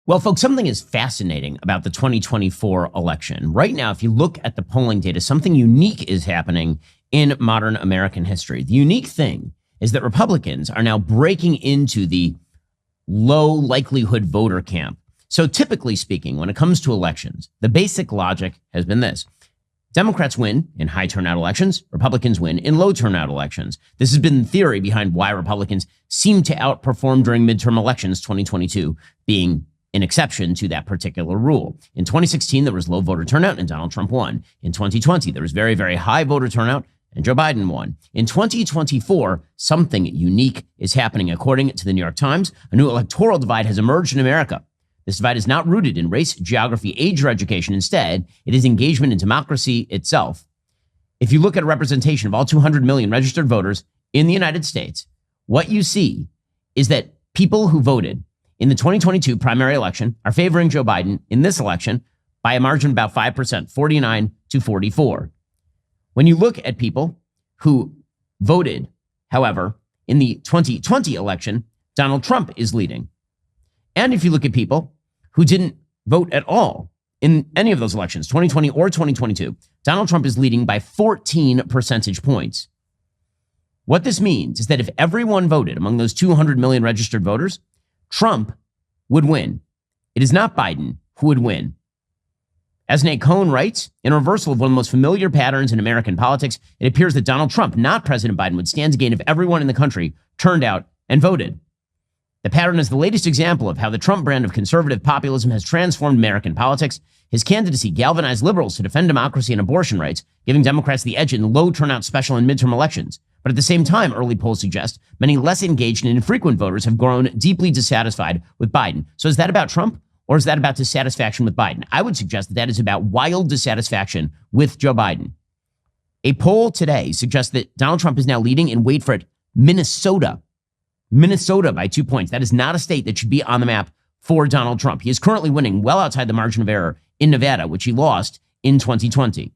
Well, folks, something is fascinating about the 2024 election. Right now, if you look at the polling data, something unique is happening in modern American history. The unique thing is that Republicans are now breaking into the low likelihood voter camp. So typically speaking, when it comes to elections, the basic logic has been this. Democrats win in high turnout elections. Republicans win in low turnout elections. This has been the theory behind why Republicans seem to outperform during midterm elections, 2022 being an exception to that particular rule. In 2016, there was low voter turnout and Donald Trump won. In 2020, there was very, very high voter turnout and Joe Biden won. In 2024, something unique is happening. According to the New York Times, a new electoral divide has emerged in America. This divide is not rooted in race, geography, age, or education. Instead, it is engagement in democracy itself. If you look at a representation of all 200 million registered voters in the United States, what you see is that people who voted in the 2022 primary election are favoring Joe Biden in this election by a margin of about 5%, 49 to 44. When you look at people who voted, however, in the 2020 election, Donald Trump is leading. And if you look at people who didn't vote at all in any of those elections, 2020 or 2022, Donald Trump is leading by 14 percentage points. What this means is that if everyone voted among those 200 million registered voters, Trump would win. It is not Biden who would win. As Nate Cohn writes, in a reversal of one of the most familiar patterns in American politics, it appears that Donald Trump, not President Biden, would stand to gain if everyone in the country turned out and voted. The pattern is the latest example of how the Trump brand of conservative populism has transformed American politics. His candidacy galvanized liberals to defend democracy and abortion rights, giving Democrats the edge in low turnout special and midterm elections. But at the same time, early polls suggest many less engaged and infrequent voters have grown deeply dissatisfied with Biden. So is that about Trump or is that about dissatisfaction with Biden? I would suggest that that is about wild dissatisfaction with Joe Biden. A poll today suggests that Donald Trump is now leading in, wait for it, Minnesota by 2 points. That is not a state that should be on the map for Donald Trump. He is currently winning well outside the margin of error in Nevada, which he lost in 2020.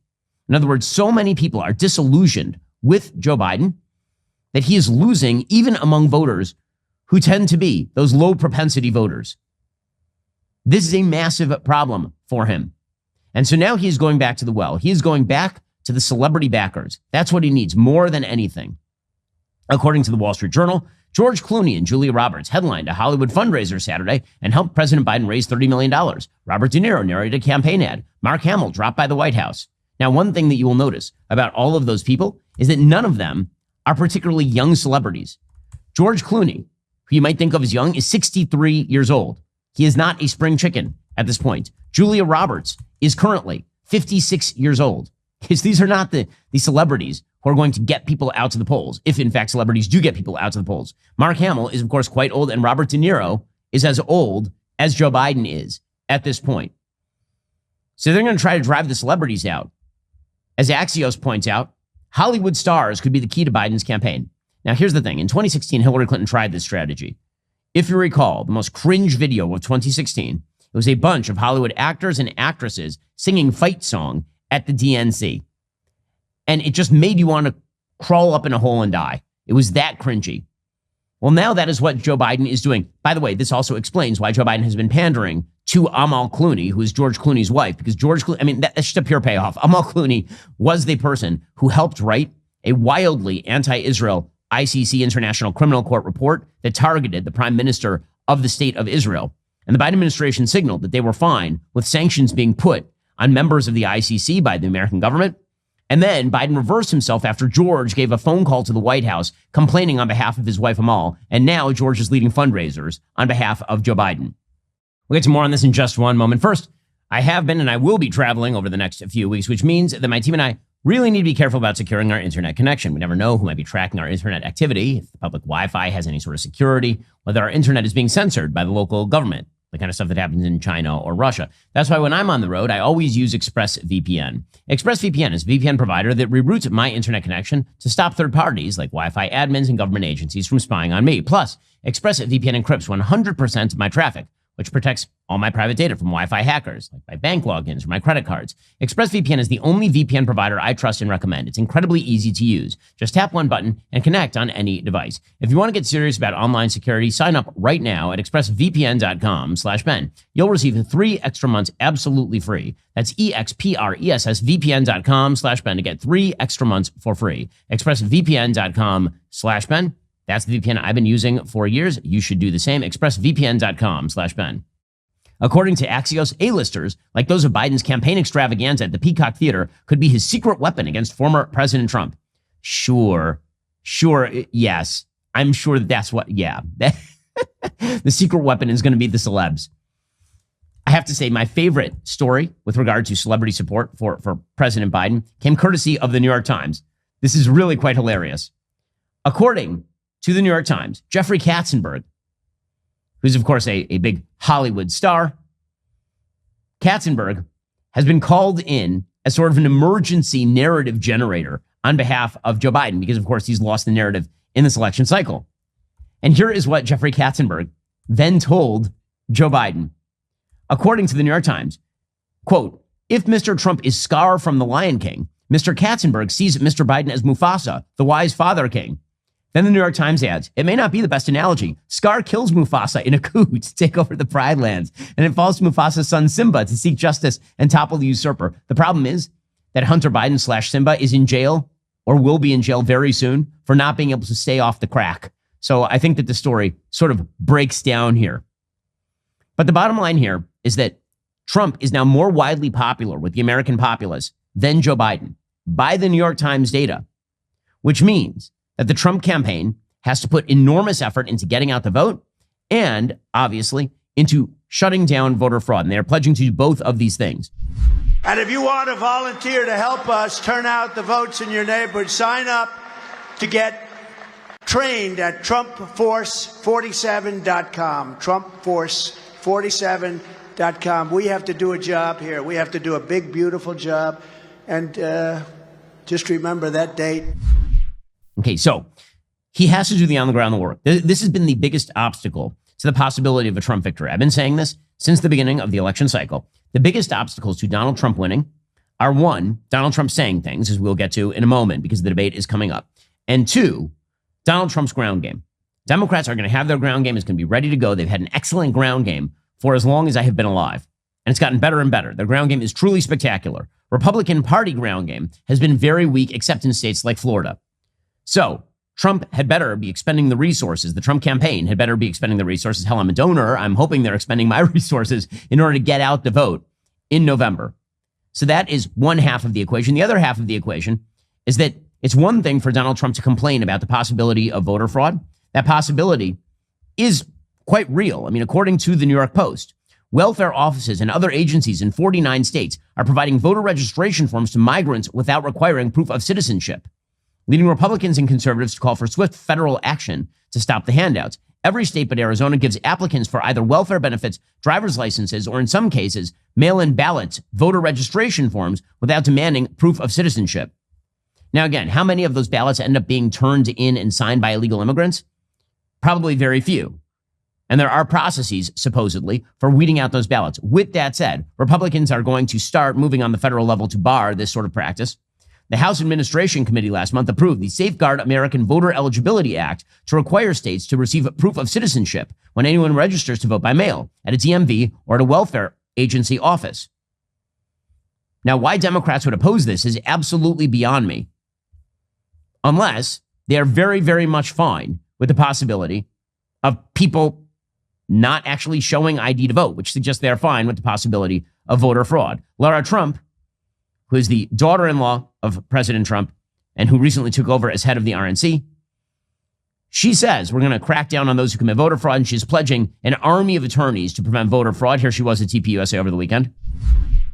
In other words, so many people are disillusioned with Joe Biden that he is losing even among voters who tend to be those low propensity voters. This is a massive problem for him. And so now he is going back to the well. He is going back to the celebrity backers. That's what he needs more than anything. According to the Wall Street Journal, George Clooney and Julia Roberts headlined a Hollywood fundraiser Saturday and helped President Biden raise $30 million. Robert De Niro narrated a campaign ad. Mark Hamill dropped by the White House. Now, one thing that you will notice about all of those people is that none of them are particularly young celebrities. George Clooney, who you might think of as young, is 63 years old. He is not a spring chicken at this point. Julia Roberts is currently 56 years old. Because these are not the celebrities who are going to get people out to the polls, if in fact celebrities do get people out to the polls. Mark Hamill is, of course, quite old, and Robert De Niro is as old as Joe Biden is at this point. So they're going to try to drive the celebrities out. As Axios points out, Hollywood stars could be the key to Biden's campaign. Now, here's the thing. In 2016, Hillary Clinton tried this strategy. If you recall, the most cringe video of 2016, it was a bunch of Hollywood actors and actresses singing Fight Song at the DNC. And it just made you want to crawl up in a hole and die. It was that cringy. Well, now that is what Joe Biden is doing. By the way, this also explains why Joe Biden has been pandering to Amal Clooney, who is George Clooney's wife, because George Clooney, that's just a pure payoff. Amal Clooney was the person who helped write a wildly anti-Israel ICC International Criminal Court report that targeted the prime minister of the state of Israel. And the Biden administration signaled that they were fine with sanctions being put on members of the ICC by the American government. And then Biden reversed himself after George gave a phone call to the White House complaining on behalf of his wife Amal. And now George is leading fundraisers on behalf of Joe Biden. We'll get to more on this in just one moment. First, I have been and I will be traveling over the next few weeks, which means that my team and I really need to be careful about securing our internet connection. We never know who might be tracking our internet activity, if the public Wi-Fi has any sort of security, whether our internet is being censored by the local government, the kind of stuff that happens in China or Russia. That's why when I'm on the road, I always use ExpressVPN. ExpressVPN is a VPN provider that reroutes my internet connection to stop third parties like Wi-Fi admins and government agencies from spying on me. Plus, ExpressVPN encrypts 100% of my traffic, which protects all my private data from Wi-Fi hackers, like my bank logins or my credit cards. ExpressVPN is the only VPN provider I trust and recommend. It's incredibly easy to use. Just tap one button and connect on any device. If you want to get serious about online security, sign up right now at expressvpn.com/Ben. You'll receive 3 extra months absolutely free. That's expressvpn.com/Ben to get 3 extra months for free. expressvpn.com/Ben. That's the VPN I've been using for years. You should do the same. expressvpn.com/Ben. According to Axios, A-listers, like those of Biden's campaign extravaganza at the Peacock Theater, could be his secret weapon against former President Trump. Sure, yes. I'm sure that's what, yeah. The secret weapon is going to be the celebs. I have to say, my favorite story with regard to celebrity support for President Biden came courtesy of the New York Times. This is really quite hilarious. According to the New York Times, Jeffrey Katzenberg, who's, of course, a big Hollywood star, Katzenberg has been called in as sort of an emergency narrative generator on behalf of Joe Biden, because, of course, he's lost the narrative in this election cycle. And here is what Jeffrey Katzenberg then told Joe Biden. According to the New York Times, quote, if Mr. Trump is Scar from The Lion King, Mr. Katzenberg sees Mr. Biden as Mufasa, the wise father king. Then the New York Times adds, it may not be the best analogy. Scar kills Mufasa in a coup to take over the Pride Lands, and it falls to Mufasa's son Simba to seek justice and topple the usurper. The problem is that Hunter Biden / Simba is in jail, or will be in jail very soon, for not being able to stay off the crack. So I think that the story sort of breaks down here. But the bottom line here is that Trump is now more widely popular with the American populace than Joe Biden by the New York Times data, which means that the Trump campaign has to put enormous effort into getting out the vote and, obviously, into shutting down voter fraud. And they are pledging to do both of these things. And if you want to volunteer to help us turn out the votes in your neighborhood, sign up to get trained at TrumpForce47.com. TrumpForce47.com. We have to do a job here. We have to do a big, beautiful job. And just remember that date. Okay, so he has to do the on-the-ground work. This has been the biggest obstacle to the possibility of a Trump victory. I've been saying this since the beginning of the election cycle. The biggest obstacles to Donald Trump winning are, 1, Donald Trump saying things, as we'll get to in a moment because the debate is coming up, and 2, Donald Trump's ground game. Democrats are going to have their ground game. It's going to be ready to go. They've had an excellent ground game for as long as I have been alive, and it's gotten better and better. Their ground game is truly spectacular. Republican Party ground game has been very weak, except in states like Florida. So Trump had better be expending the resources. The Trump campaign had better be expending the resources. Hell, I'm a donor. I'm hoping they're expending my resources in order to get out the vote in November. So that is one half of the equation. The other half of the equation is that it's one thing for Donald Trump to complain about the possibility of voter fraud. That possibility is quite real. I mean, according to the New York Post, welfare offices and other agencies in 49 states are providing voter registration forms to migrants without requiring proof of citizenship, leading Republicans and conservatives to call for swift federal action to stop the handouts. Every state but Arizona gives applicants for either welfare benefits, driver's licenses, or in some cases, mail-in ballots, voter registration forms without demanding proof of citizenship. Now, again, how many of those ballots end up being turned in and signed by illegal immigrants? Probably very few. And there are processes, supposedly, for weeding out those ballots. With that said, Republicans are going to start moving on the federal level to bar this sort of practice. The House Administration Committee last month approved the Safeguard American Voter Eligibility Act to require states to receive proof of citizenship when anyone registers to vote by mail at a DMV or at a welfare agency office. Now, why Democrats would oppose this is absolutely beyond me, unless they are very, very much fine with the possibility of people not actually showing ID to vote, which suggests they're fine with the possibility of voter fraud. Lara Trump, who is the daughter-in-law of President Trump and who recently took over as head of the RNC, she says we're going to crack down on those who commit voter fraud, and she's pledging an army of attorneys to prevent voter fraud. Here she was at TPUSA over the weekend.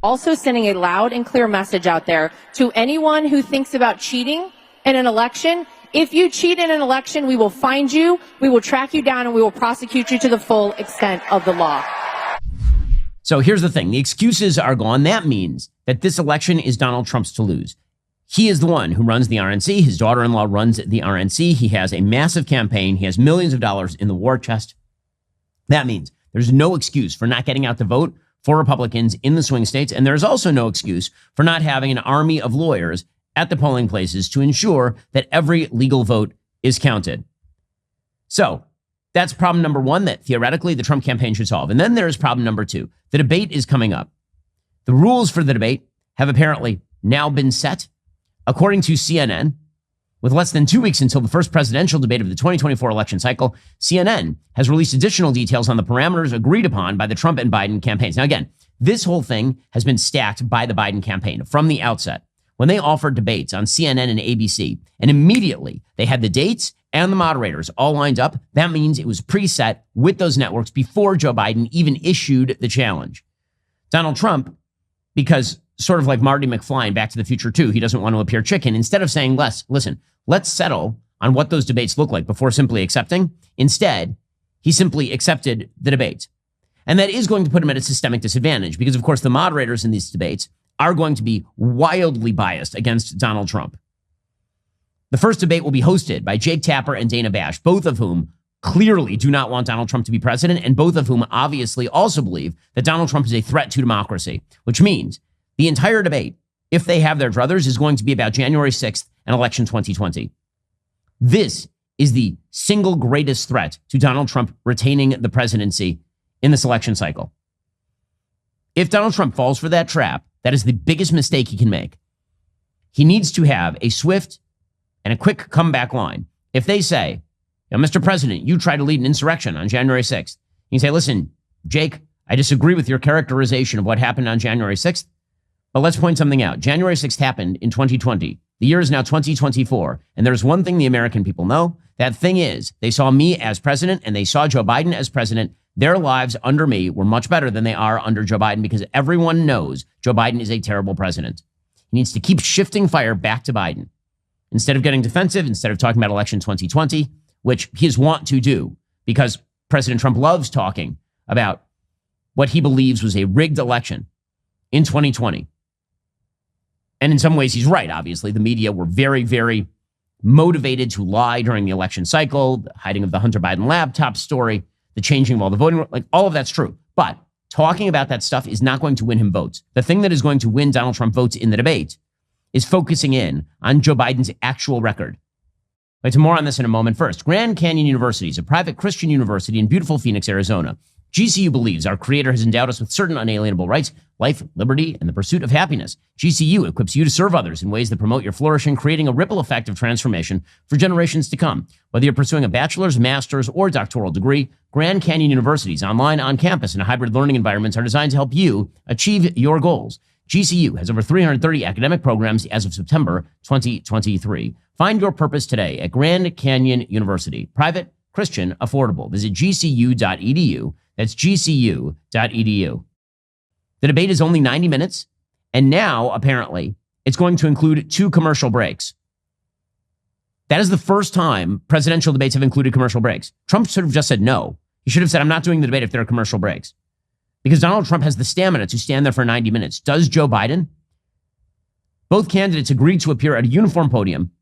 Also sending a loud and clear message out there to anyone who thinks about cheating in an election. If you cheat in an election, we will find you, we will track you down, and we will prosecute you to the full extent of the law. So here's the thing. The excuses are gone. That means that this election is Donald Trump's to lose. He is the one who runs the RNC. His daughter-in-law runs the RNC. He has a massive campaign. He has millions of dollars in the war chest. That means There's no excuse for not getting out the vote for Republicans in the swing states. And there's also no excuse for not having an army of lawyers at the polling places to ensure that every legal vote is counted. So that's problem number one that theoretically the Trump campaign should solve. And then there's problem number two. The debate is coming up. The rules for the debate have apparently now been set. According to CNN, with less than 2 weeks until the first presidential debate of the 2024 election cycle, CNN has released additional details on the parameters agreed upon by the Trump and Biden campaigns. Now, again, this whole thing has been stacked by the Biden campaign from the outset. When they offered debates on CNN and ABC, and immediately they had the dates and the moderators all lined up, that means it was preset with those networks before Joe Biden even issued the challenge. Donald Trump, because sort of like Marty McFly in Back to the Future 2, he doesn't want to appear chicken. Instead of saying, listen, let's settle on what those debates look like before simply accepting. Instead, he simply accepted the debates. And that is going to put him at a systemic disadvantage because, of course, the moderators in these debates are going to be wildly biased against Donald Trump. The first debate will be hosted by Jake Tapper and Dana Bash, both of whom clearly do not want Donald Trump to be president, and both of whom obviously also believe that Donald Trump is a threat to democracy, which means the entire debate, if they have their druthers, is going to be about January 6th and election 2020. This is the single greatest threat to Donald Trump retaining the presidency in this election cycle. If Donald Trump falls for that trap, that is the biggest mistake he can make. He needs to have a swift and a quick comeback line. If they say, Mr. President, you tried to lead an insurrection on January 6th, you can say, listen, Jake, I disagree with your characterization of what happened on January 6th. But let's point something out. January 6th happened in 2020. The year is now 2024. And there's one thing the American people know. That thing is they saw me as president and they saw Joe Biden as president. Their lives under me were much better than they are under Joe Biden because everyone knows Joe Biden is a terrible president. He needs to keep shifting fire back to Biden. Instead of getting defensive, instead of talking about election 2020, which he is wont to do because President Trump loves talking about what he believes was a rigged election in 2020. And in some ways, he's right, obviously. The media were very, very motivated to lie during the election cycle, the hiding of the Hunter Biden laptop story, the changing of all the voting, like all of that's true. But talking about that stuff is not going to win him votes. The thing that is going to win Donald Trump votes in the debate is focusing in on Joe Biden's actual record. But to more on this in a moment. First, Grand Canyon University is a private Christian university in beautiful Phoenix, Arizona. GCU believes our Creator has endowed us with certain unalienable rights, life, liberty, and the pursuit of happiness. GCU equips you to serve others in ways that promote your flourishing, creating a ripple effect of transformation for generations to come. Whether you're pursuing a bachelor's, master's, or doctoral degree, Grand Canyon University's online, on campus, and hybrid learning environments are designed to help you achieve your goals. GCU has over 330 academic programs as of September 2023. Find your purpose today at Grand Canyon University. Private, Christian, affordable. Visit gcu.edu. That's gcu.edu. The debate is only 90 minutes, and now, apparently, it's going to include 2 commercial breaks. That is the first time presidential debates have included commercial breaks. Trump should have just said no. He should have said, I'm not doing the debate if there are commercial breaks. Because Donald Trump has the stamina to stand there for 90 minutes. Does Joe Biden? Both candidates agreed to appear at a uniform podium.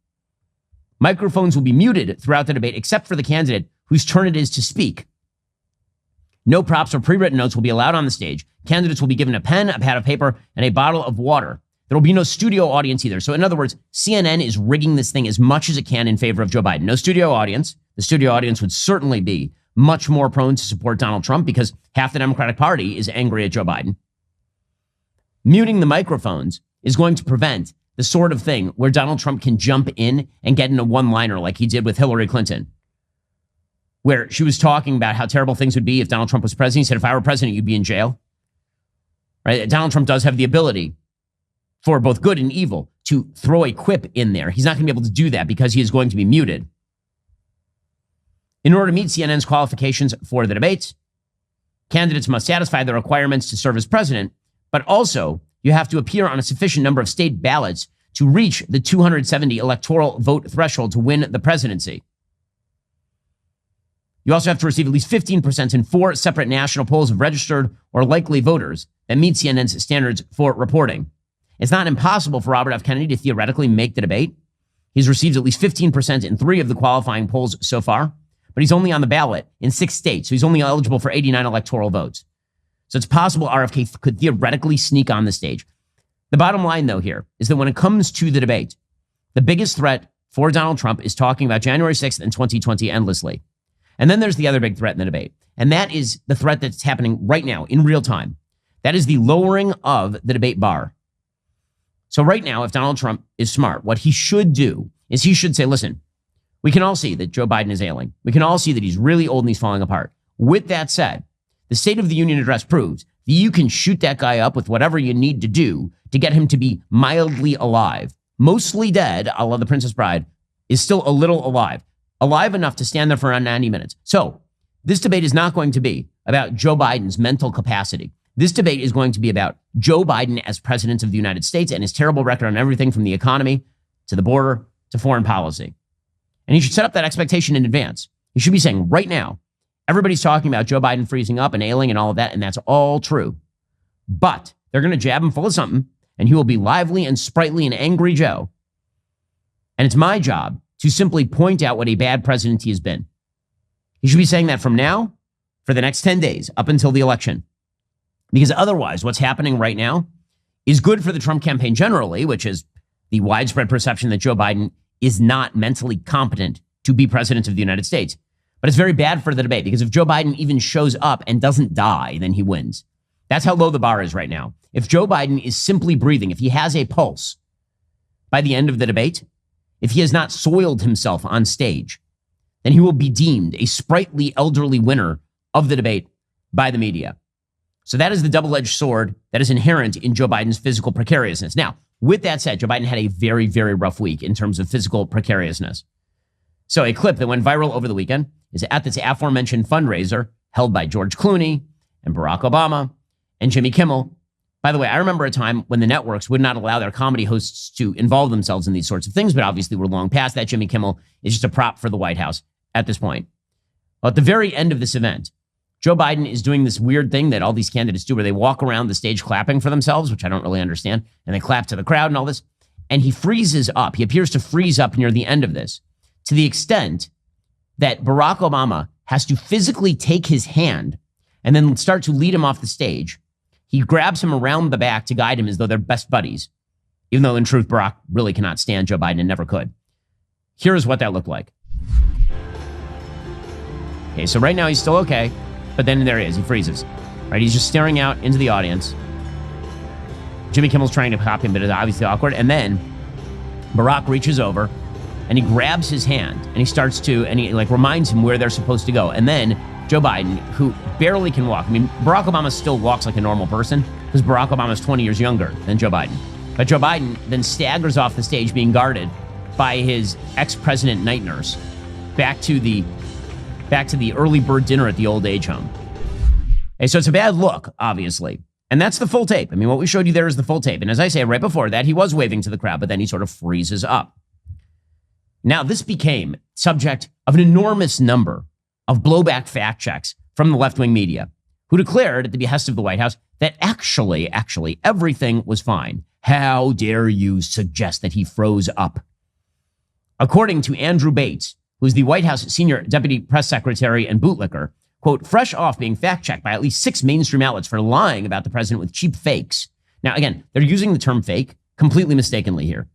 Microphones will be muted throughout the debate, except for the candidate whose turn it is to speak. No props or pre-written notes will be allowed on the stage. Candidates will be given a pen, a pad of paper, and a bottle of water. There will be no studio audience either. So in other words, CNN is rigging this thing as much as it can in favor of Joe Biden. No studio audience. The studio audience would certainly be much more prone to support Donald Trump because half the Democratic Party is angry at Joe Biden. Muting the microphones is going to prevent the sort of thing where Donald Trump can jump in and get in a one-liner like he did with Hillary Clinton, where she was talking about how terrible things would be if Donald Trump was president. He said, if I were president, you'd be in jail. Right? Donald Trump does have the ability for both good and evil to throw a quip in there. He's not going to be able to do that because he is going to be muted. In order to meet CNN's qualifications for the debates, candidates must satisfy the requirements to serve as president, but also you have to appear on a sufficient number of state ballots to reach the 270 electoral vote threshold to win the presidency. You also have to receive at least 15% in 4 separate national polls of registered or likely voters that meet CNN's standards for reporting. It's not impossible for Robert F. Kennedy to theoretically make the debate. He's received at least 15% in 3 of the qualifying polls so far. but he's only on the ballot in 6 states, so he's only eligible for 89 electoral votes. So it's possible RFK could theoretically sneak on the stage. The bottom line, though, here is that when it comes to the debate, the biggest threat for Donald Trump is talking about January 6th and 2020 endlessly. And then there's the other big threat in the debate, and that is the threat that's happening right now in real time. That is the lowering of the debate bar. So right now, if Donald Trump is smart, what he should do is he should say, listen, we can all see that Joe Biden is ailing. We can all see that he's really old and he's falling apart. With that said, the State of the Union address proves that you can shoot that guy up with whatever you need to do to get him to be mildly alive. Mostly dead, a la the Princess Bride, is still a little alive. Alive enough to stand there for around 90 minutes. So this debate is not going to be about Joe Biden's mental capacity. This debate is going to be about Joe Biden as president of the United States and his terrible record on everything from the economy to the border to foreign policy. And he should set up that expectation in advance. He should be saying right now, everybody's talking about Joe Biden freezing up and ailing and all of that, and that's all true. But they're going to jab him full of something, and he will be lively and sprightly and angry Joe. And it's my job to simply point out what a bad president he has been. He should be saying that from now for the next 10 days up until the election. Because otherwise, what's happening right now is good for the Trump campaign generally, which is the widespread perception that Joe Biden is not mentally competent to be president of the United States. But it's very bad for the debate, because if Joe Biden even shows up and doesn't die, then he wins. That's how low the bar is right now. If Joe Biden is simply breathing, if he has a pulse by the end of the debate, if he has not soiled himself on stage, then he will be deemed a sprightly elderly winner of the debate by the media. So that is the double-edged sword that is inherent in Joe Biden's physical precariousness. Now, with that said, Joe Biden had a very, very rough week in terms of physical precariousness. So a clip that went viral over the weekend is at this aforementioned fundraiser held by George Clooney and Barack Obama and Jimmy Kimmel. By the way, I remember a time when the networks would not allow their comedy hosts to involve themselves in these sorts of things, but obviously we're long past that. Jimmy Kimmel is just a prop for the White House at this point. Well, at the very end of this event, Joe Biden is doing this weird thing that all these candidates do where they walk around the stage clapping for themselves, which I don't really understand, and they clap to the crowd and all this. And he freezes up. He appears to freeze up near the end of this to the extent that Barack Obama has to physically take his hand and then start to lead him off the stage. He grabs him around the back to guide him as though they're best buddies, even though in truth, Barack really cannot stand Joe Biden and never could. Here's what that looked like. Okay, so right now he's still okay. But then there he is. He freezes. Right? He's just staring out into the audience. Jimmy Kimmel's trying to pop him, but it's obviously awkward. And then Barack reaches over and he grabs his hand and he starts to, and he reminds him where they're supposed to go. And then Joe Biden, who barely can walk. I mean, Barack Obama still walks like a normal person because Barack Obama is 20 years younger than Joe Biden. But Joe Biden then staggers off the stage being guarded by his ex-president night nurse back to the early bird dinner at the old age home. Okay, so it's a bad look, obviously. And that's the full tape. I mean, what we showed you there is the full tape. And as I say, right before that, he was waving to the crowd, but then he sort of freezes up. Now, this became subject of an enormous number of blowback fact checks from the left-wing media, who declared at the behest of the White House that actually, everything was fine. How dare you suggest that he froze up? According to Andrew Bates, who's the White House senior deputy press secretary and bootlicker, quote, fresh off being fact-checked by at least 6 mainstream outlets for lying about the president with cheap fakes. Now, again, they're using the term fake completely mistakenly here.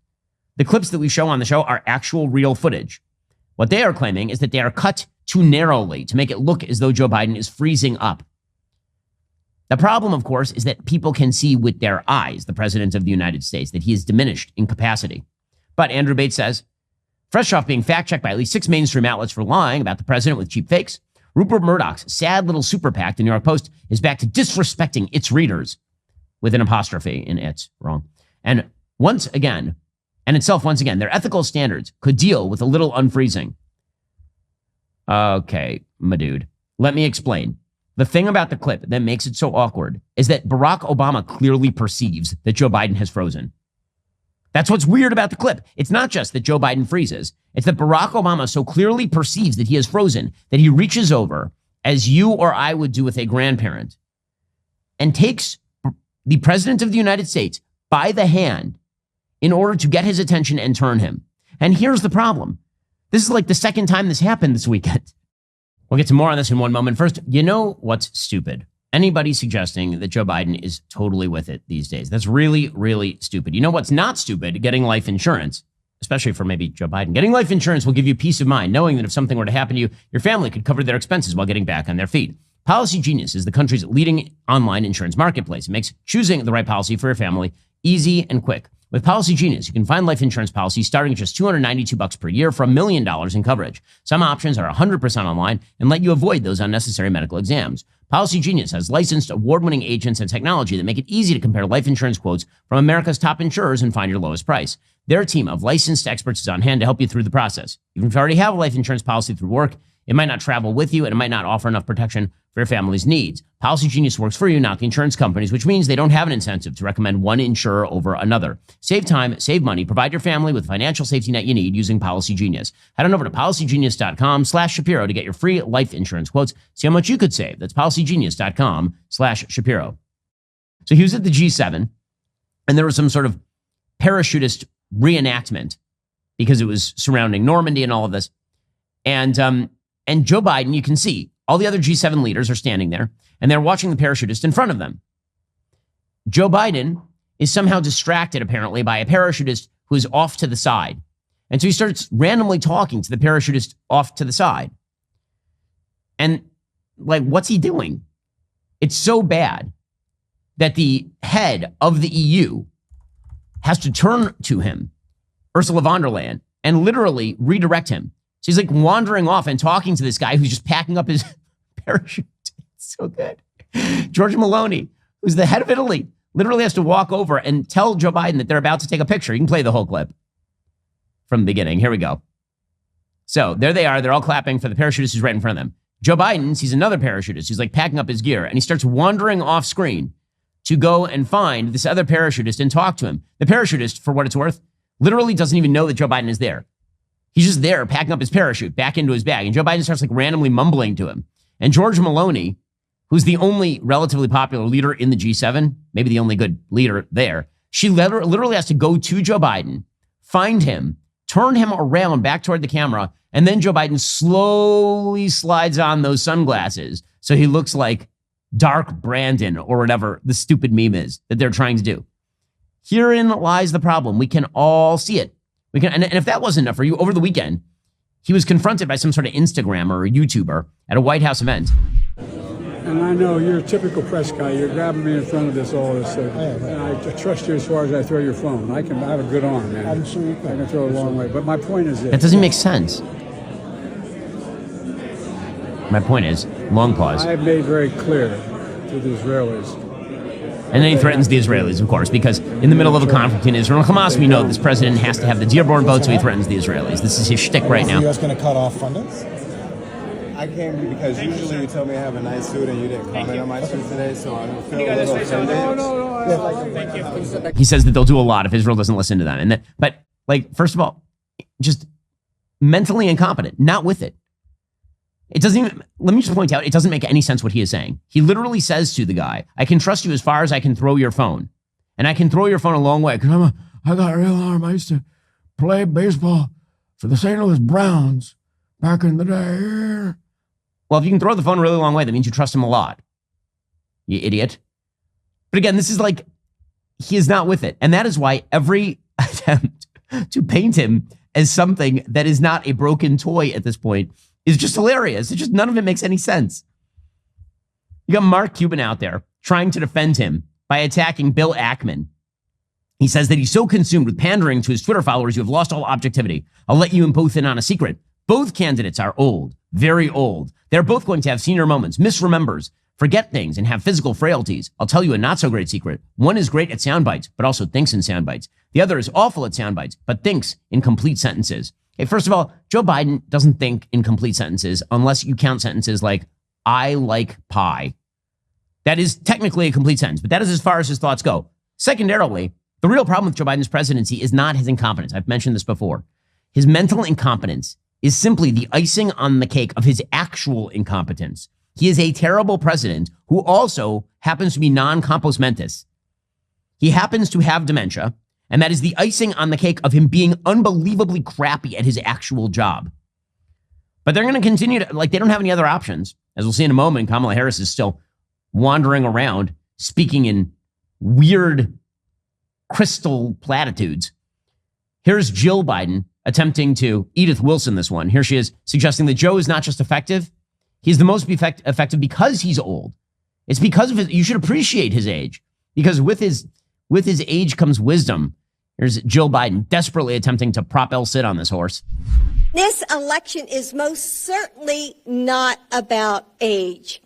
The clips that we show on the show are actual real footage. What they are claiming is that they are cut too narrowly to make it look as though Joe Biden is freezing up. The problem, of course, is that people can see with their eyes, the president of the United States, that he is diminished in capacity. But Andrew Bates says, fresh off being fact-checked by at least 6 mainstream outlets for lying about the president with cheap fakes, Rupert Murdoch's sad little super PAC, the New York Post, is back to disrespecting its readers with an apostrophe in its, wrong. And once again, their ethical standards could deal with a little unfreezing. Okay, my dude, let me explain. The thing about the clip that makes it so awkward is that Barack Obama clearly perceives that Joe Biden has frozen. That's what's weird about the clip. It's not just that Joe Biden freezes. It's that Barack Obama so clearly perceives that he is frozen that he reaches over, as you or I would do with a grandparent, and takes the president of the United States by the hand in order to get his attention and turn him. And here's the problem. This is like the second time this happened this weekend. We'll get to more on this in one moment. First, you know what's stupid? Anybody suggesting that Joe Biden is totally with it these days. That's really, really stupid. You know what's not stupid? Getting life insurance, especially for maybe Joe Biden. Getting life insurance will give you peace of mind, knowing that if something were to happen to you, your family could cover their expenses while getting back on their feet. Policy Genius is the country's leading online insurance marketplace. It makes choosing the right policy for your family easy and quick. With Policy Genius, you can find life insurance policies starting at just $292 per year for $1 million in coverage. Some options are 100% online and let you avoid those unnecessary medical exams. Policy Genius has licensed award-winning agents and technology that make it easy to compare life insurance quotes from America's top insurers and find your lowest price. Their team of licensed experts is on hand to help you through the process. Even if you already have a life insurance policy through work, it might not travel with you and it might not offer enough protection for your family's needs. Policy Genius works for you, not the insurance companies, which means they don't have an incentive to recommend one insurer over another. Save time, save money, provide your family with the financial safety net you need using Policy Genius. Head on over to policygenius.com/Shapiro to get your free life insurance quotes. See how much you could save. That's policygenius.com/Shapiro. So he was at the G7 and there was some sort of parachutist reenactment because it was surrounding Normandy and all of this. And Joe Biden, you can see all the other G7 leaders are standing there and they're watching the parachutist in front of them. Joe Biden is somehow distracted, apparently, by a parachutist who is off to the side. And so he starts randomly talking to the parachutist off to the side. And like, what's he doing? It's so bad that the head of the EU has to turn to him, Ursula von der Leyen, and literally redirect him. So he's like wandering off and talking to this guy who's just packing up his parachute. It's so good. Giorgia Meloni, who's the head of Italy, literally has to walk over and tell Joe Biden that they're about to take a picture. You can play the whole clip from the beginning. Here we go. So there they are. They're all clapping for the parachutist who's right in front of them. Joe Biden sees another parachutist who's like packing up his gear and he starts wandering off screen to go and find this other parachutist and talk to him. The parachutist, for what it's worth, literally doesn't even know that Joe Biden is there. He's just there packing up his parachute back into his bag. And Joe Biden starts like randomly mumbling to him. And Giorgia Meloni, who's the only relatively popular leader in the G7, maybe the only good leader there, she literally has to go to Joe Biden, find him, turn him around back toward the camera, and then Joe Biden slowly slides on those sunglasses so he looks like Dark Brandon or whatever the stupid meme is that they're trying to do. Herein lies the problem. We can all see it. We can, and if that wasn't enough for you, over the weekend, he was confronted by some sort of Instagrammer or YouTuber at a White House event. And I know you're a typical press guy. You're grabbing me in front of all this. And I trust you as far as I throw your phone. I have a good arm, man. I'm sure you can. I can throw it a long way. But my point is this. That doesn't make sense. My point is, long pause. I have made very clear to the Israelis. And then he threatens the Israelis, of course, because in the middle of a conflict in Israel and Hamas, we know this president has to have the Dearborn vote, so he threatens the Israelis. This is his shtick right now. Is the U.S. going to cut off funding? I came because usually you tell me I have a nice suit and you didn't comment on my suit today, so I don't feel a little offended. No. Thank you. He says that they'll do a lot if Israel doesn't listen to them. And but first of all, just mentally incompetent, not with it. It doesn't even, let me just point out, it doesn't make any sense what he is saying. He literally says to the guy, I can trust you as far as I can throw your phone. And I can throw your phone a long way because I got a real arm. I used to play baseball for the St. Louis Browns back in the day. Well, if you can throw the phone a really long way, that means you trust him a lot. You idiot. But again, this is like, he is not with it. And that is why every attempt to paint him as something that is not a broken toy at this point is just hilarious. It's just, none of it makes any sense. You got Mark Cuban out there trying to defend him by attacking Bill Ackman. He says that he's so consumed with pandering to his Twitter followers, you have lost all objectivity. I'll let you both in on a secret. Both candidates are old, very old. They're both going to have senior moments, misremembers, forget things, and have physical frailties. I'll tell you a not so great secret. One is great at sound bites, but also thinks in sound bites. The other is awful at sound bites, but thinks in complete sentences. Okay, first of all, Joe Biden doesn't think in complete sentences unless you count sentences like, I like pie. That is technically a complete sentence, but that is as far as his thoughts go. Secondarily, the real problem with Joe Biden's presidency is not his incompetence. I've mentioned this before. His mental incompetence is simply the icing on the cake of his actual incompetence. He is a terrible president who also happens to be non-compos mentis. He happens to have dementia, and that is the icing on the cake of him being unbelievably crappy at his actual job. But they're going to continue to, like, they don't have any other options. As we'll see in a moment, Kamala Harris is still wandering around speaking in weird crystal platitudes. Here's Jill Biden attempting to Edith Wilson this one. Here she is suggesting that Joe is not just effective. He's the most effective because he's old. It's because of his, you should appreciate his age, because with his age comes wisdom. Here's Jill Biden desperately attempting to prop El Cid on this horse. This election is most certainly not about age.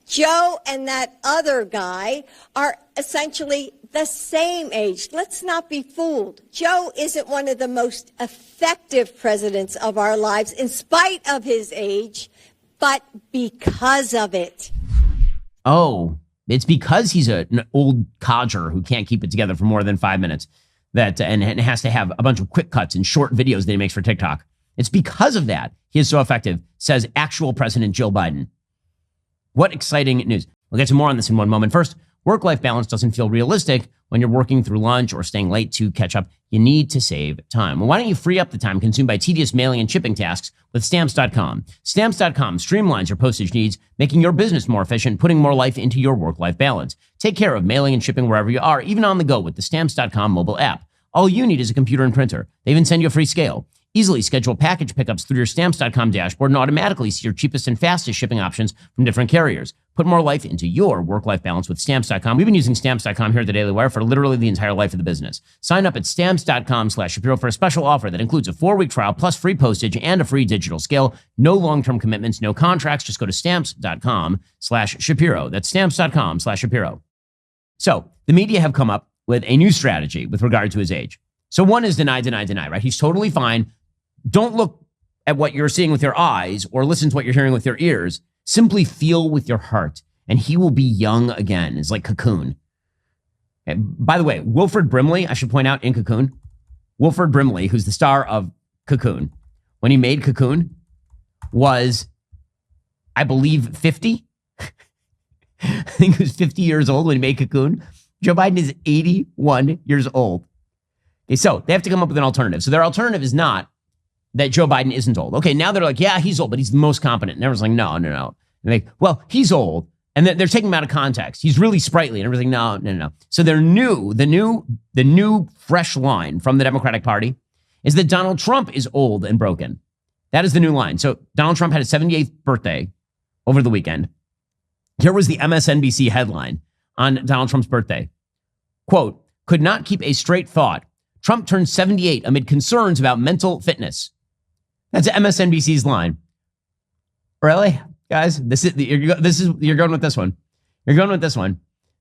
Joe and that other guy are essentially the same age. Let's not be fooled. Joe isn't one of the most effective presidents of our lives in spite of his age, but because of it. Oh, it's because he's an old codger who can't keep it together for more than 5 minutes and has to have a bunch of quick cuts and short videos that he makes for TikTok. It's because of that he is so effective, says actual President Jill Biden. What exciting news. We'll get to more on this in one moment. First, work-life balance doesn't feel realistic when you're working through lunch or staying late to catch up. You need to save time. Well, why don't you free up the time consumed by tedious mailing and shipping tasks with Stamps.com? Stamps.com streamlines your postage needs, making your business more efficient, putting more life into your work-life balance. Take care of mailing and shipping wherever you are, even on the go with the Stamps.com mobile app. All you need is a computer and printer. They even send you a free scale. Easily schedule package pickups through your Stamps.com dashboard and automatically see your cheapest and fastest shipping options from different carriers. Put more life into your work-life balance with Stamps.com. We've been using Stamps.com here at the Daily Wire for literally the entire life of the business. Sign up at Stamps.com/Shapiro for a special offer that includes a 4-week trial plus free postage and a free digital scale. No long-term commitments, no contracts. Just go to Stamps.com/Shapiro. That's Stamps.com/Shapiro. So the media have come up with a new strategy with regard to his age. So one is deny, right? He's totally fine. Don't look at what you're seeing with your eyes or listen to what you're hearing with your ears. Simply feel with your heart, and he will be young again. It's like Cocoon. And by the way, Wilford Brimley, I should point out in Cocoon, Wilford Brimley, who's the star of Cocoon, when he made Cocoon, was, I believe, 50. I think he was 50 years old when he made Cocoon. Joe Biden is 81 years old. Okay, so they have to come up with an alternative. So their alternative is not that Joe Biden isn't old. Okay, now they're like, yeah, he's old, but he's the most competent. And everyone's like, no. And they're like, well, he's old. And they're taking him out of context. He's really sprightly. And everything, no. So the new fresh line from the Democratic Party is that Donald Trump is old and broken. That is the new line. So Donald Trump had his 78th birthday over the weekend. Here was the MSNBC headline on Donald Trump's birthday. Quote, could not keep a straight thought. Trump turned 78 amid concerns about mental fitness. That's MSNBC's line. Really, guys? You're going with this one. You're going with this one.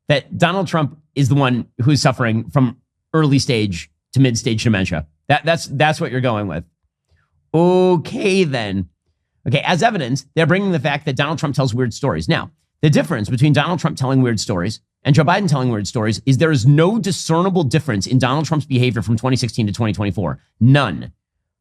That Donald Trump is the one who's suffering from early stage to mid stage dementia. That's what you're going with. Okay, then. Okay, as evidence, they're bringing the fact that Donald Trump tells weird stories. Now, the difference between Donald Trump telling weird stories and Joe Biden telling weird stories is there is no discernible difference in Donald Trump's behavior from 2016 to 2024. None.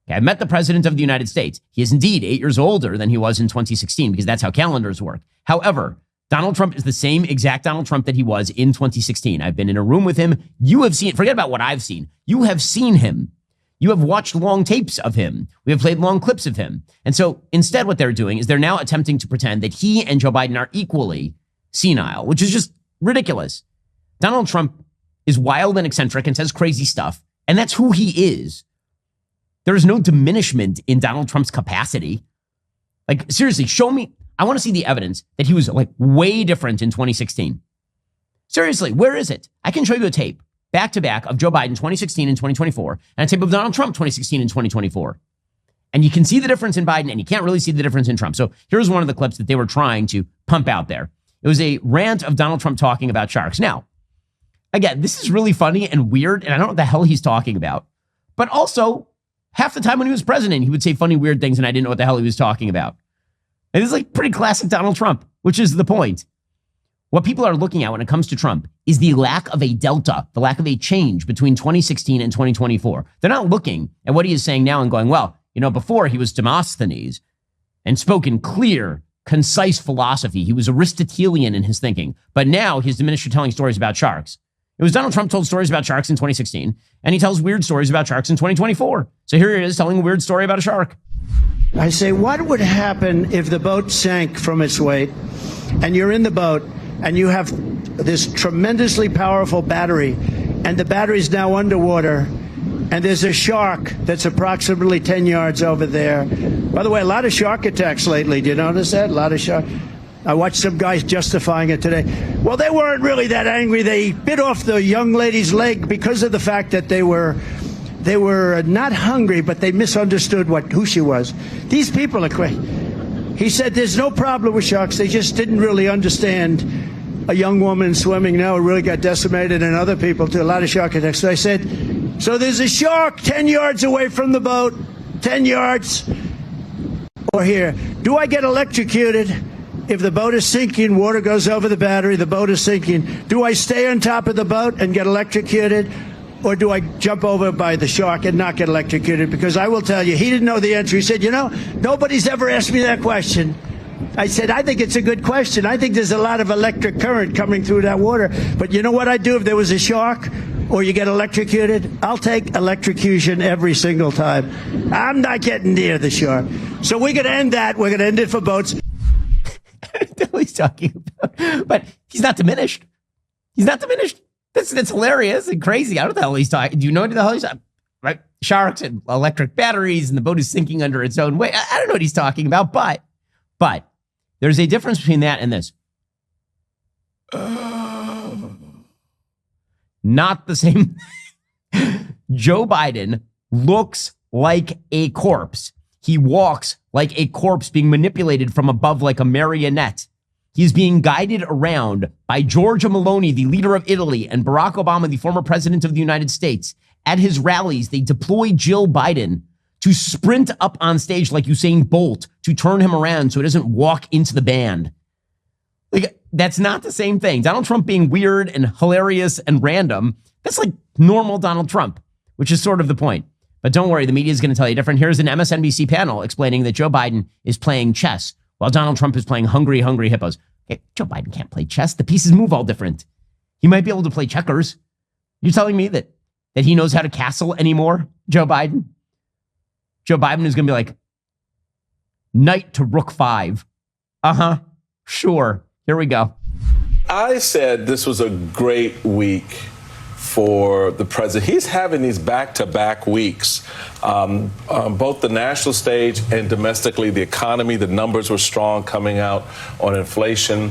Okay, I met the president of the United States. He is indeed 8 years older than he was in 2016 because that's how calendars work. However, Donald Trump is the same exact Donald Trump that he was in 2016. I've been in a room with him. You have seen, forget about what I've seen. You have seen him. You have watched long tapes of him. We have played long clips of him. And so instead what they're doing is they're now attempting to pretend that he and Joe Biden are equally senile, which is just ridiculous. Donald Trump is wild and eccentric and says crazy stuff, and that's who he is. There is no diminishment in Donald Trump's capacity. Like, seriously, show me. I want to see the evidence that he was like way different in 2016. Seriously, where is it? I can show you a tape back to back of Joe Biden 2016 and 2024 and a tape of Donald Trump 2016 and 2024. And you can see the difference in Biden and you can't really see the difference in Trump. So here's one of the clips that they were trying to pump out there. It was a rant of Donald Trump talking about sharks. Now, again, this is really funny and weird, and I don't know what the hell he's talking about. But also, half the time when he was president, he would say funny, weird things, and I didn't know what the hell he was talking about. And it's like pretty classic Donald Trump, which is the point. What people are looking at when it comes to Trump is the lack of a delta, the lack of a change between 2016 and 2024. They're not looking at what he is saying now and going, well, you know, before he was Demosthenes and spoke in clear, concise philosophy. He was Aristotelian in his thinking, but now he's diminished for telling stories about sharks. It was Donald Trump told stories about sharks in 2016, and he tells weird stories about sharks in 2024. So here he is telling a weird story about a shark. I say, what would happen if the boat sank from its weight and you're in the boat and you have this tremendously powerful battery and the battery's now underwater and there's a shark that's approximately 10 yards over there. By the way, a lot of shark attacks lately. Do you notice that? A lot of shark. I watched some guys justifying it today. Well, they weren't really that angry. They bit off the young lady's leg because of the fact that they were not hungry, but they misunderstood who she was. These people are crazy. He said there's no problem with sharks. They just didn't really understand a young woman swimming now really got decimated, and other people too, a lot of shark attacks. So I said, so there's a shark 10 yards away from the boat, 10 yards, or here. Do I get electrocuted if the boat is sinking, water goes over the battery, the boat is sinking? Do I stay on top of the boat and get electrocuted? Or do I jump over by the shark and not get electrocuted? Because I will tell you, he didn't know the answer. He said, nobody's ever asked me that question. I said, I think it's a good question. I think there's a lot of electric current coming through that water. But you know what I'd do if there was a shark or you get electrocuted? I'll take electrocution every single time. I'm not getting near the shark. So we're going to end that. We're going to end it for boats. That's what he's talking about. But he's not diminished. He's not diminished. That's hilarious and crazy. I don't know what the hell he's talking. Do you know what the hell he's talking? Right? Sharks and electric batteries, and the boat is sinking under its own weight. I don't know what he's talking about, but there's a difference between that and this. Not the same. Joe Biden looks like a corpse. He walks like a corpse being manipulated from above like a marionette. He's being guided around by Giorgia Meloni, the leader of Italy, and Barack Obama, the former president of the United States. At his rallies, they deploy Jill Biden to sprint up on stage like Usain Bolt to turn him around so he doesn't walk into the band. Like, that's not the same thing. Donald Trump being weird and hilarious and random, that's like normal Donald Trump, which is sort of the point. But don't worry, the media is going to tell you different. Here's an MSNBC panel explaining that Joe Biden is playing chess while Donald Trump is playing hungry, hungry hippos. Okay, Joe Biden can't play chess. The pieces move all different. He might be able to play checkers. You're telling me that he knows how to castle anymore, Joe Biden? Joe Biden is going to be like, knight to rook 5. Sure. Here we go. I said this was a great week for the president. He's having these back-to-back weeks, both the national stage and domestically. The economy, the numbers were strong coming out on inflation.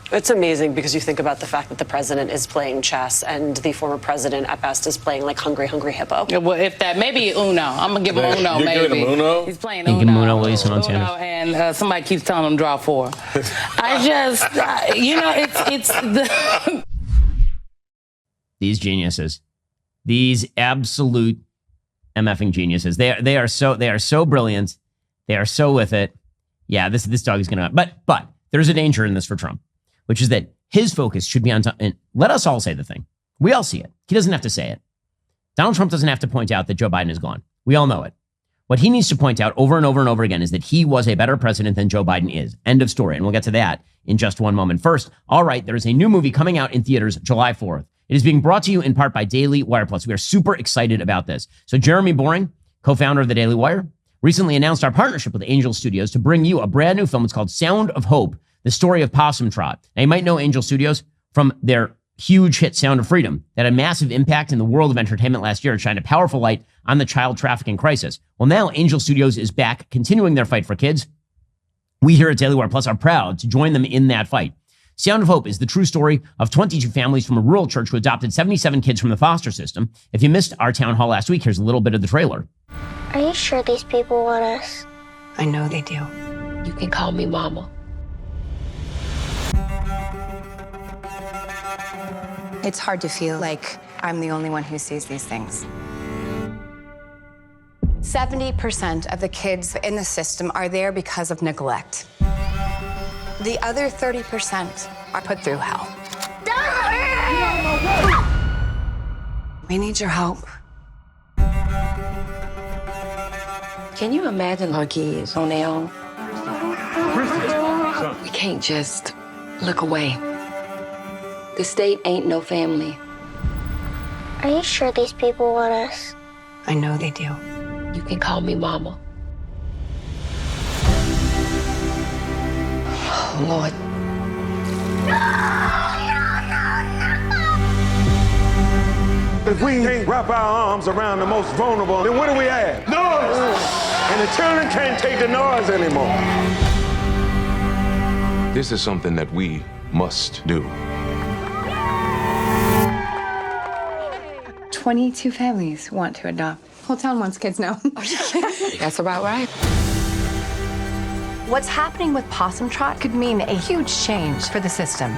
It's amazing because you think about the fact that the president is playing chess and the former president at best is playing like hungry, hungry hippo. Yeah, well, if that, maybe Uno. I'm going to give him Uno, You're maybe. giving him Uno? He's playing Uno. Uno. And somebody keeps telling him draw 4. I just, it's the... These geniuses, these absolute MFing geniuses. They are so brilliant. They are so with it. Yeah, this dog is gonna. But there's a danger in this for Trump, which is that his focus should be on. And let us all say the thing. We all see it. He doesn't have to say it. Donald Trump doesn't have to point out that Joe Biden is gone. We all know it. What he needs to point out over and over and over again is that he was a better president than Joe Biden is. End of story. And we'll get to that in just one moment. First, all right, there is a new movie coming out in theaters July 4th. It is being brought to you in part by Daily Wire Plus. We are super excited about this. So Jeremy Boring, co-founder of the Daily Wire, recently announced our partnership with Angel Studios to bring you a brand new film. It's called Sound of Hope, the story of Possum Trot. Now, you might know Angel Studios from their huge hit Sound of Freedom that had a massive impact in the world of entertainment last year. It shined a powerful light on the child trafficking crisis. Well, now Angel Studios is back, continuing their fight for kids. We here at Daily Wire Plus are proud to join them in that fight. Sound of Hope is the true story of 22 families from a rural church who adopted 77 kids from the foster system. If you missed our town hall last week, here's a little bit of the trailer. Are you sure these people want us? I know they do. You can call me Mama. It's hard to feel like I'm the only one who sees these things. 70% of the kids in the system are there because of neglect. The other 30% are put through hell. We need your help. Can you imagine our kids on their own? We can't just look away. The state ain't no family. Are you sure these people want us? I know they do. You can call me Mama. Oh, Lord. If we can't wrap our arms around the most vulnerable, then what do we have? Noise! And the children can't take the noise anymore. This is something that we must do. 22 families want to adopt. Whole town wants kids now. That's about right. What's happening with Possum Trot could mean a huge change for the system.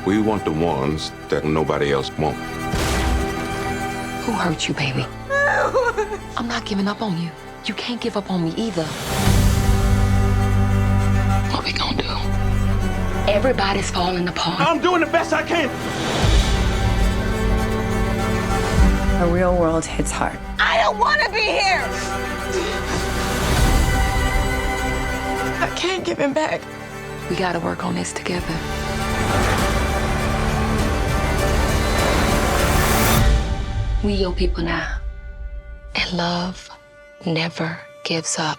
We want the ones that nobody else wants. Who hurt you, baby? I'm not giving up on you. You can't give up on me either. What we gonna do? Everybody's falling apart. I'm doing the best I can. The real world hits hard. I don't want to be here. I can't give him back. We gotta work on this together. We your people now. And love never gives up.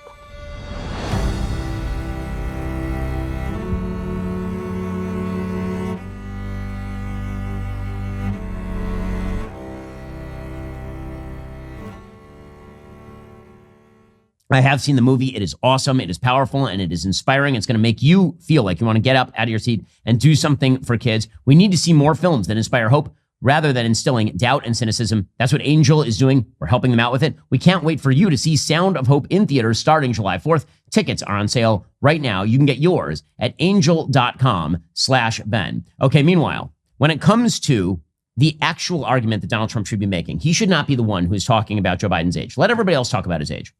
I have seen the movie. It is awesome. It is powerful and it is inspiring. It's going to make you feel like you want to get up out of your seat and do something for kids. We need to see more films that inspire hope rather than instilling doubt and cynicism. That's what Angel is doing. We're helping them out with it. We can't wait for you to see Sound of Hope in theaters starting July 4th. Tickets are on sale right now. You can get yours at angel.com/Ben. Okay, meanwhile, when it comes to the actual argument that Donald Trump should be making, he should not be the one who's talking about Joe Biden's age. Let everybody else talk about his age.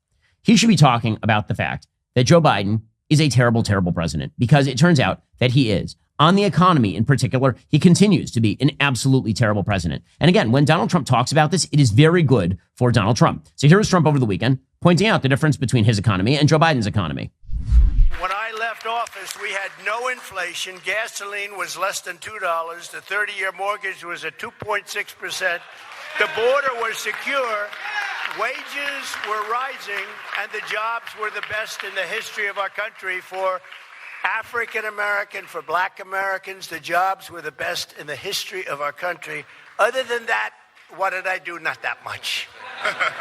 He should be talking about the fact that Joe Biden is a terrible, terrible president, because it turns out that he is. On the economy in particular, he continues to be an absolutely terrible president. And again, when Donald Trump talks about this, it is very good for Donald Trump. So here was Trump over the weekend pointing out the difference between his economy and Joe Biden's economy. When I left office, we had no inflation. Gasoline was less than $2. The 30-year mortgage was at 2.6%. The border was secure. Wages were rising, and the jobs were the best in the history of our country. For African American, for Black Americans, the jobs were the best in the history of our country. Other than that, what did I do? Not that much.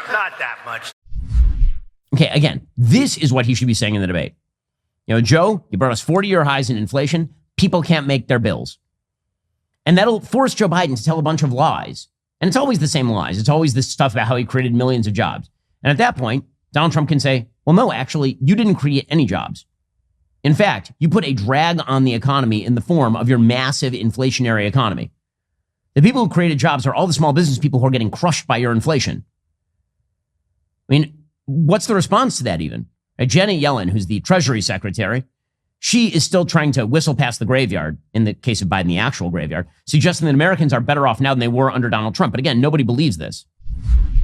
Not that much. Okay, again, this is what he should be saying in the debate. You know, Joe, you brought us 40-year highs in inflation. People can't make their bills. And that'll force Joe Biden to tell a bunch of lies. And it's always the same lies. It's always this stuff about how he created millions of jobs. And at that point, Donald Trump can say, well, no, actually, you didn't create any jobs. In fact, you put a drag on the economy in the form of your massive inflationary economy. The people who created jobs are all the small business people who are getting crushed by your inflation. I mean, what's the response to that even? Janet Yellen, who's the Treasury Secretary, she is still trying to whistle past the graveyard, in the case of Biden, the actual graveyard, suggesting that Americans are better off now than they were under Donald Trump. But again, nobody believes this.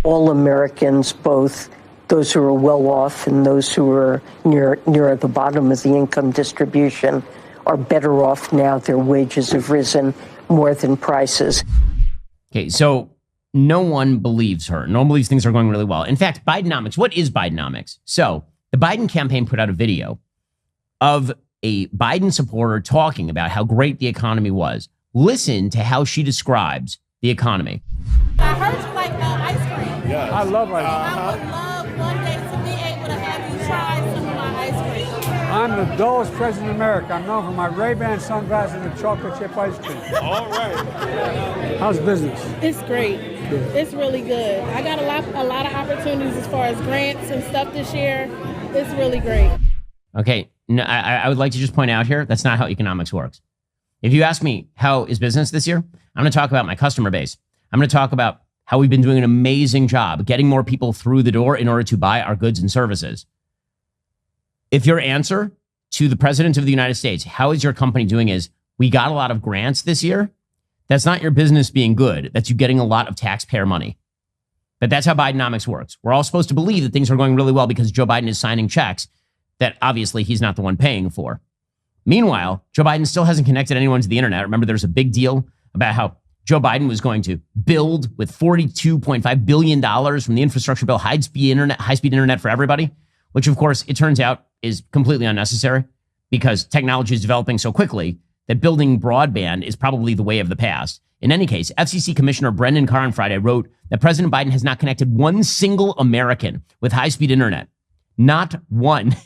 All Americans, both those who are well off and those who are near the bottom of the income distribution, are better off now. Their wages have risen more than prices. Okay, so no one believes her. No one believes things are going really well. In fact, Bidenomics, what is Bidenomics? So the Biden campaign put out a video of a Biden supporter talking about how great the economy was. Listen to how she describes the economy. I heard you like ice cream. Yeah, I love ice cream. I would love one day to be able to have you try some of my ice cream. I'm the dullest president in America. I'm known for my Ray-Ban sunglasses and the chocolate chip ice cream. All right. How's business? It's great. Good. It's really good. I got a lot of opportunities as far as grants and stuff this year. It's really great. Okay, no, I would like to just point out here, that's not how economics works. If you ask me, how is business this year? I'm going to talk about my customer base. I'm going to talk about how we've been doing an amazing job getting more people through the door in order to buy our goods and services. If your answer to the president of the United States, how is your company doing, is we got a lot of grants this year, that's not your business being good. That's you getting a lot of taxpayer money. But that's how Bidenomics works. We're all supposed to believe that things are going really well because Joe Biden is signing checks that obviously he's not the one paying for. Meanwhile, Joe Biden still hasn't connected anyone to the internet. Remember, there's a big deal about how Joe Biden was going to build with $42.5 billion from the infrastructure bill, high-speed internet for everybody, which of course it turns out is completely unnecessary because technology is developing so quickly that building broadband is probably the way of the past. In any case, FCC Commissioner Brendan Carr on Friday wrote that President Biden has not connected one single American with high-speed internet. Not one.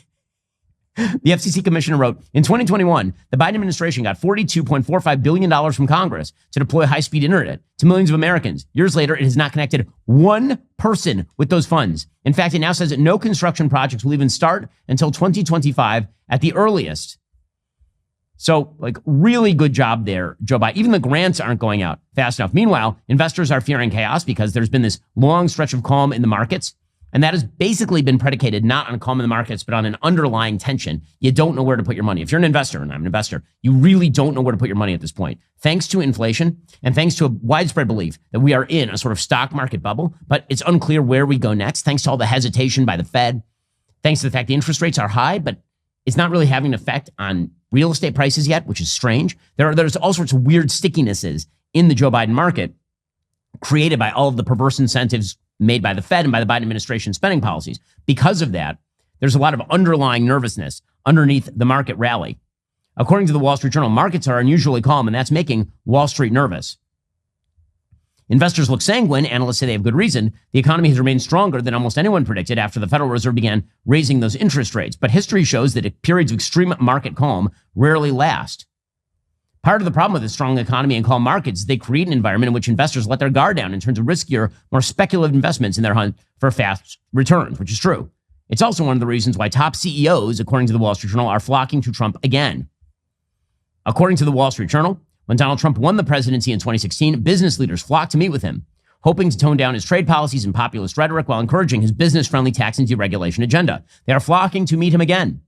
The FCC commissioner wrote, in 2021, the Biden administration got $42.45 billion from Congress to deploy high-speed internet to millions of Americans. Years later, it has not connected one person with those funds. In fact, it now says that no construction projects will even start until 2025 at the earliest. So, really good job there, Joe Biden. Even the grants aren't going out fast enough. Meanwhile, investors are fearing chaos because there's been this long stretch of calm in the markets. And that has basically been predicated not on calm in the markets, but on an underlying tension. You don't know where to put your money. If you're an investor, and I'm an investor, you really don't know where to put your money at this point. Thanks to inflation and thanks to a widespread belief that we are in a sort of stock market bubble, but it's unclear where we go next, thanks to all the hesitation by the Fed, thanks to the fact the interest rates are high, but it's not really having an effect on real estate prices yet, which is strange. There's all sorts of weird stickinesses in the Joe Biden market created by all of the perverse incentives made by the Fed and by the Biden administration spending policies. Because of that, there's a lot of underlying nervousness underneath the market rally. According to the Wall Street Journal, markets are unusually calm, and that's making Wall Street nervous. Investors look sanguine. Analysts say they have good reason. The economy has remained stronger than almost anyone predicted after the Federal Reserve began raising those interest rates. But history shows that periods of extreme market calm rarely last. Part of the problem with a strong economy and calm markets is they create an environment in which investors let their guard down in terms of riskier, more speculative investments in their hunt for fast returns, which is true. It's also one of the reasons why top CEOs, according to the Wall Street Journal, are flocking to Trump again. According to the Wall Street Journal, when Donald Trump won the presidency in 2016, business leaders flocked to meet with him, hoping to tone down his trade policies and populist rhetoric while encouraging his business-friendly tax and deregulation agenda. They are flocking to meet him again.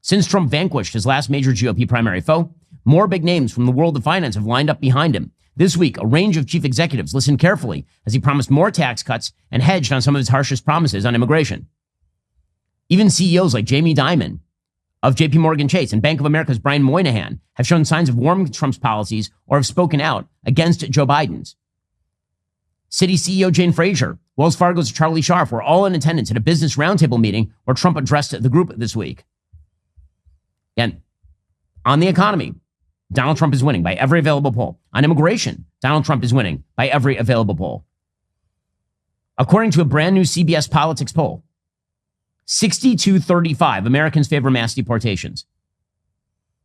Since Trump vanquished his last major GOP primary foe, more big names from the world of finance have lined up behind him. This week, a range of chief executives listened carefully as he promised more tax cuts and hedged on some of his harshest promises on immigration. Even CEOs like Jamie Dimon of JP Morgan Chase and Bank of America's Brian Moynihan have shown signs of warming to Trump's policies or have spoken out against Joe Biden's. Citi CEO Jane Fraser, Wells Fargo's Charlie Scharf were all in attendance at a business roundtable meeting where Trump addressed the group this week. And on the economy, Donald Trump is winning by every available poll. On immigration, Donald Trump is winning by every available poll. According to a brand new CBS Politics poll, 62-35 Americans favor mass deportations.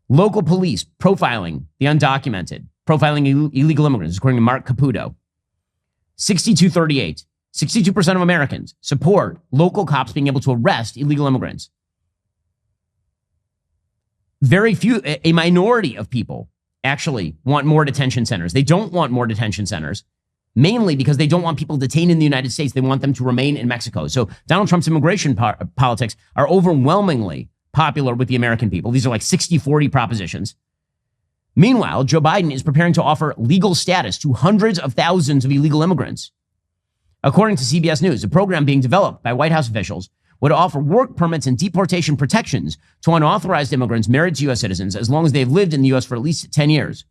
Local police profiling the undocumented, profiling illegal immigrants, according to Mark Caputo. 62-38. 62% of Americans support local cops being able to arrest illegal immigrants. Very few, a minority of people actually want more detention centers. They don't want more detention centers, mainly because they don't want people detained in the United States. They want them to remain in Mexico. So Donald Trump's immigration politics are overwhelmingly popular with the American people. These are like 60-40 propositions. Meanwhile, Joe Biden is preparing to offer legal status to hundreds of thousands of illegal immigrants. According to CBS News, a program being developed by White House officials would offer work permits and deportation protections to unauthorized immigrants married to U.S. citizens as long as they've lived in the U.S. for at least 10 years.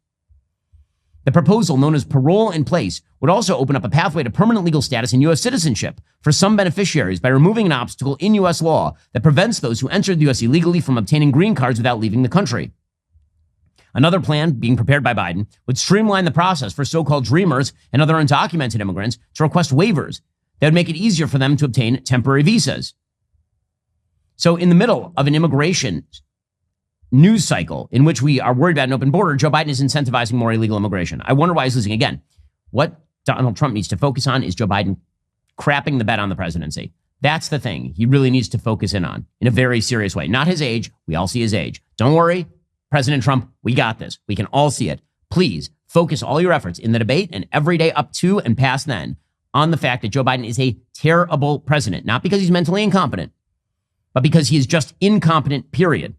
The proposal, known as Parole in Place, would also open up a pathway to permanent legal status and U.S. citizenship for some beneficiaries by removing an obstacle in U.S. law that prevents those who entered the U.S. illegally from obtaining green cards without leaving the country. Another plan being prepared by Biden would streamline the process for so-called dreamers and other undocumented immigrants to request waivers that would make it easier for them to obtain temporary visas. So in the middle of an immigration news cycle in which we are worried about an open border, Joe Biden is incentivizing more illegal immigration. I wonder why he's losing again. What Donald Trump needs to focus on is Joe Biden crapping the bet on the presidency. That's the thing he really needs to focus in on in a very serious way. Not his age. We all see his age. Don't worry, President Trump, we got this. We can all see it. Please focus all your efforts in the debate and every day up to and past then on the fact that Joe Biden is a terrible president, not because he's mentally incompetent, but because he is just incompetent, period.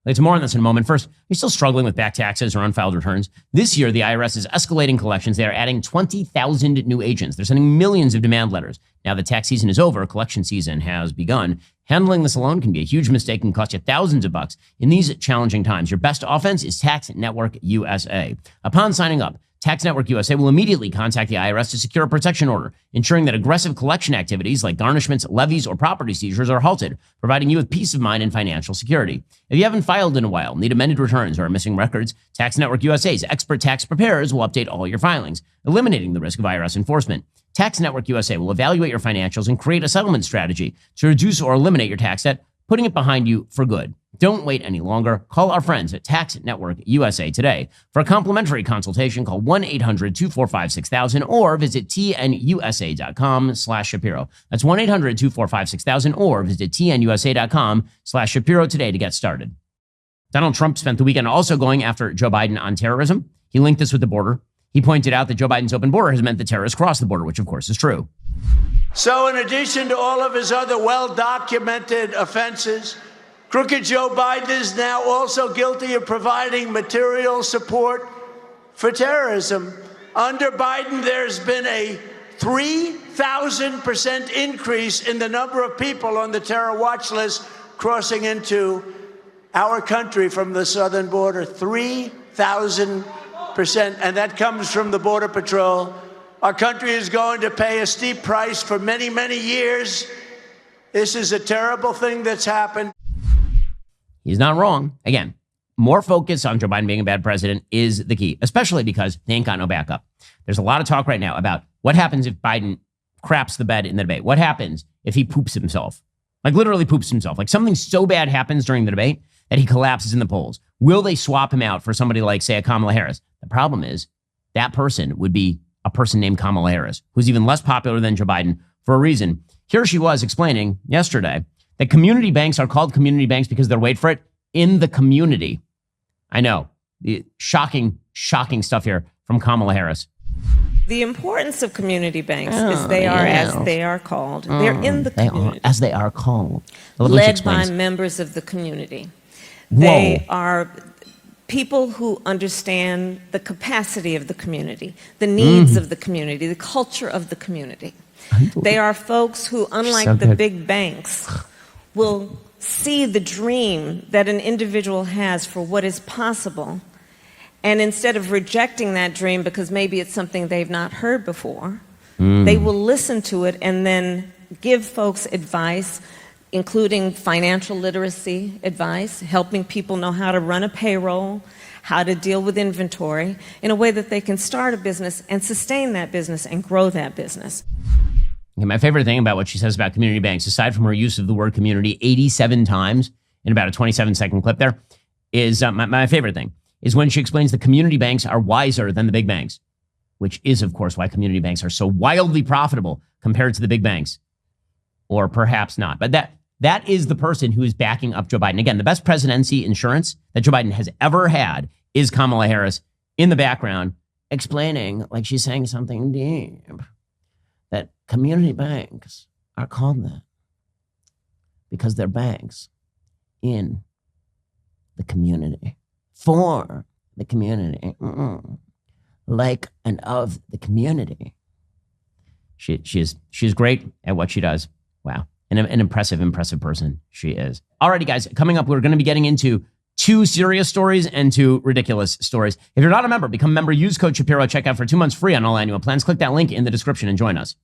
Let's more on this in a moment. First, you're still struggling with back taxes or unfiled returns. This year, the IRS is escalating collections. They are adding 20,000 new agents. They're sending millions of demand letters. Now that tax season is over, collection season has begun. Handling this alone can be a huge mistake and cost you thousands of bucks in these challenging times. Your best offense is Tax Network USA. Upon signing up, Tax Network USA will immediately contact the IRS to secure a protection order, ensuring that aggressive collection activities like garnishments, levies, or property seizures are halted, providing you with peace of mind and financial security. If you haven't filed in a while, need amended returns, or are missing records, Tax Network USA's expert tax preparers will update all your filings, eliminating the risk of IRS enforcement. Tax Network USA will evaluate your financials and create a settlement strategy to reduce or eliminate your tax debt, putting it behind you for good. Don't wait any longer. Call our friends at Tax Network USA today. For a complimentary consultation, call 1-800-245-6000 or visit tnusa.com/Shapiro. That's 1-800-245-6000 or visit tnusa.com/Shapiro today to get started. Donald Trump spent the weekend also going after Joe Biden on terrorism. He linked this with the border. He pointed out that Joe Biden's open border has meant that terrorists cross the border, which of course is true. So in addition to all of his other well-documented offenses, crooked Joe Biden is now also guilty of providing material support for terrorism. Under Biden, there's been a 3,000% increase in the number of people on the terror watch list crossing into our country from the southern border. 3,000%, and that comes from the Border Patrol. Our country is going to pay a steep price for many, many years. This is a terrible thing that's happened. He's not wrong. Again, more focus on Joe Biden being a bad president is the key, especially because they ain't got no backup. There's a lot of talk right now about what happens if Biden craps the bed in the debate. What happens if he poops himself? Like literally poops himself. Like something so bad happens during the debate that he collapses in the polls. Will they swap him out for somebody like, say, a Kamala Harris? The problem is that person would be a person named Kamala Harris, who's even less popular than Joe Biden for a reason. Here she was explaining yesterday that community banks are called community banks because they're, wait for it, in the community. I know. Shocking stuff here from Kamala Harris. The importance of community banks is they are as they are called. They're in the community. As they are called. Led by members of the community. They are people who understand the capacity of the community, the needs of the community, the culture of the community. They are folks who, unlike the big banks, will see the dream that an individual has for what is possible. And instead of rejecting that dream because maybe it's something they've not heard before, they will listen to it and then give folks advice, including financial literacy advice, helping people know how to run a payroll, how to deal with inventory in a way that they can start a business and sustain that business and grow that business. Okay, my favorite thing about what she says about community banks, aside from her use of the word community 87 times in about a 27-second clip there, is my favorite thing is when she explains the community banks are wiser than the big banks, which is, of course, why community banks are so wildly profitable compared to the big banks. Or perhaps not. But that is the person who is backing up Joe Biden. Again, the best presidency insurance that Joe Biden has ever had is Kamala Harris in the background explaining, like she's saying something deep, that community banks are called that because they're banks in the community, for the community, like and of the community. She's great at what she does. Wow. An impressive person she is. Alrighty, guys, coming up, we're going to be getting into 2 serious stories and 2 ridiculous stories. If you're not a member, become a member. Use code Shapiro. Check out for 2 months free on all annual plans. Click that link in the description and join us.